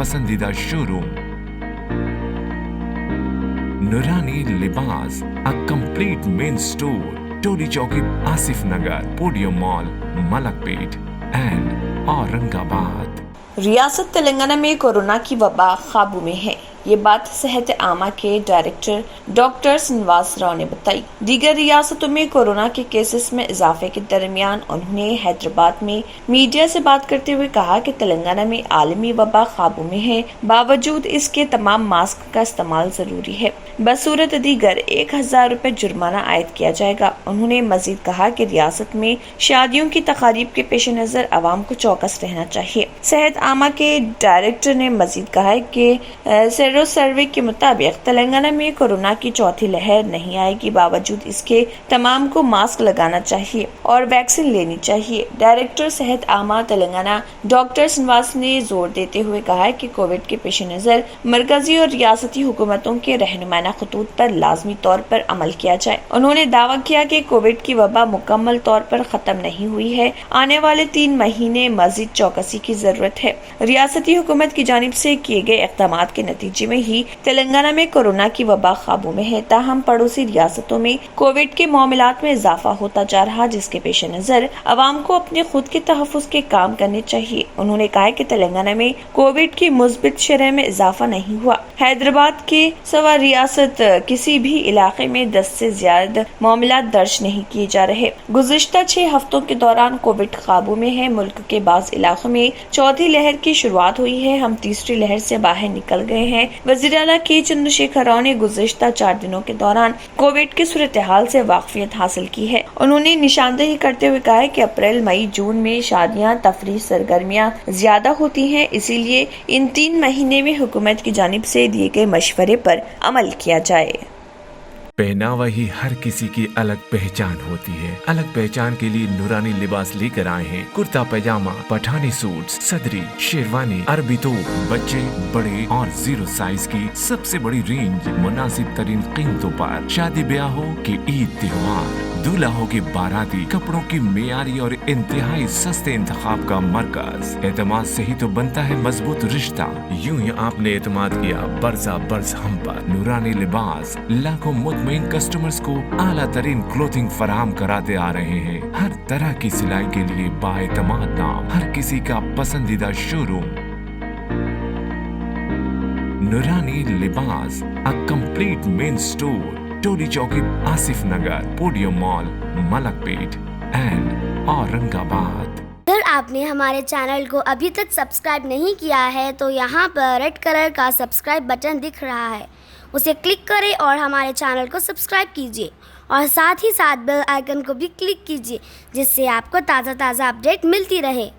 पसंदीदा शोरूम नूरानी लिबास, a complete main store, Toli Chowki, Asif Nagar, podium mall, Malakpet and Aurangabad. रियासत तेलंगाना में कोरोना की वबा काबू में है। ये बात सेहत आमा के डायरेक्टर डॉक्टर श्रीनिवास राव ने बताई। दीगर रियासतों में कोरोना के केसेस में इजाफे के दरमियान उन्होंने हैदराबाद में मीडिया से बात करते हुए कहा कि तेलंगाना में आलमी वबा काबू में है, बावजूद इसके तमाम मास्क का इस्तेमाल जरूरी है। बसूरत दीगर 1000 रुपए जुर्माना आयद किया जाएगा। उन्होंने मजीद कहा कि रियासत में शादियों की तकारीब के पेश नजर आवाम को चौकस रहना चाहिए। सेहत आमा के डायरेक्टर ने मजीद कहा है कि सर्वे के मुताबिक तेलंगाना में कोरोना की चौथी लहर नहीं आएगी, बावजूद इसके तमाम को मास्क लगाना चाहिए और वैक्सीन लेनी चाहिए। डायरेक्टर सेहत आमा तेलंगाना डॉक्टर श्रीनिवास ने जोर देते हुए कहा है कि कोविड के पेश नजर मरकजी और रियासती हुकूमतों के रहनुमाना खतूत पर लाजमी तौर पर अमल किया जाए। उन्होंने दावा किया कि कोविड की वबा मुकम्मल तौर पर खत्म नहीं हुई है, आने वाले 3 महीने मजीद चौकसी की जरूरत है। रियासती हुकूमत की जानिब से किए गए इक़दामात के नतीजे में ही तेलंगाना में कोरोना की वबा काबू में है। ताहम पड़ोसी रियासतों में कोविड के मामलात में इजाफा होता जा रहा, जिसके पेश नजर अवाम को अपने खुद के तहफ़्फ़ुज़ के काम करने चाहिए। उन्होंने कहा कि तेलंगाना में कोविड की मुस्बित शरह में इजाफा नहीं हुआ। हैदराबाद के सवा रियासत किसी भी इलाके में 10 से ज्यादा मामलात दर्ज नहीं किए जा रहे। गुज़िश्ता 6 हफ्तों के दौरान कोविड काबू में है। मुल्क के बाज़ इलाकों में चौथी लहर की शुरुआत हुई है। हम तीसरी लहर से बाहर निकल गए हैं। वज़ीर आला के चंद्रशेखर राव ने गुज़िश्ता 4 दिनों के दौरान कोविड की सूरत हाल से वाक़फियत हासिल की है। उन्होंने निशानदेही करते हुए कहा है कि अप्रैल, मई, जून में शादियां, तफरीह सरगर्मियां ज्यादा होती हैं, इसीलिए इन 3 महीने में हुकूमत की जानिब से दिए गए मशवरे पर अमल किया जाए। पहनावा ही हर किसी की अलग पहचान होती है। अलग पहचान के लिए नूरानी लिबास लेकर आए हैं। कुर्ता पैजामा, पठानी सूट, सदरी, शेरवानी, अरबी तोप, बच्चे, बड़े और 0 साइज की सबसे बड़ी रेंज मुनासिब तरीन कीमतों पर। शादी ब्याह हो कि ईद त्योहार, दूल्हा हो के बाराती, कपड़ों की मेयारी और इंतहाई सस्ते इंतखाब का मरकज। एतमाद से ही तो बनता है मजबूत रिश्ता। यूं ही आपने एतमाद किया, बरसा बरस हम पर। नूरानी लिबास लाखों मुतमईन कस्टमर्स को आला तरीन क्लोथिंग फराहम कराते आ रहे हैं। हर तरह की सिलाई के लिए बाएतमाद नाम, हर किसी का पसंदीदा showroom Noorani Libas, a complete men store, Toli Chowki, Asif Nagar, podium mall, Malakpet and Aurangabad. अगर आपने हमारे चैनल को अभी तक सब्सक्राइब नहीं किया है तो यहाँ पर रेड कलर का सब्सक्राइब बटन दिख रहा है, उसे क्लिक करें और हमारे चैनल को सब्सक्राइब कीजिए और साथ ही साथ बेल आइकन को भी क्लिक कीजिए, जिससे आपको ताज़ा अपडेट मिलती रहे।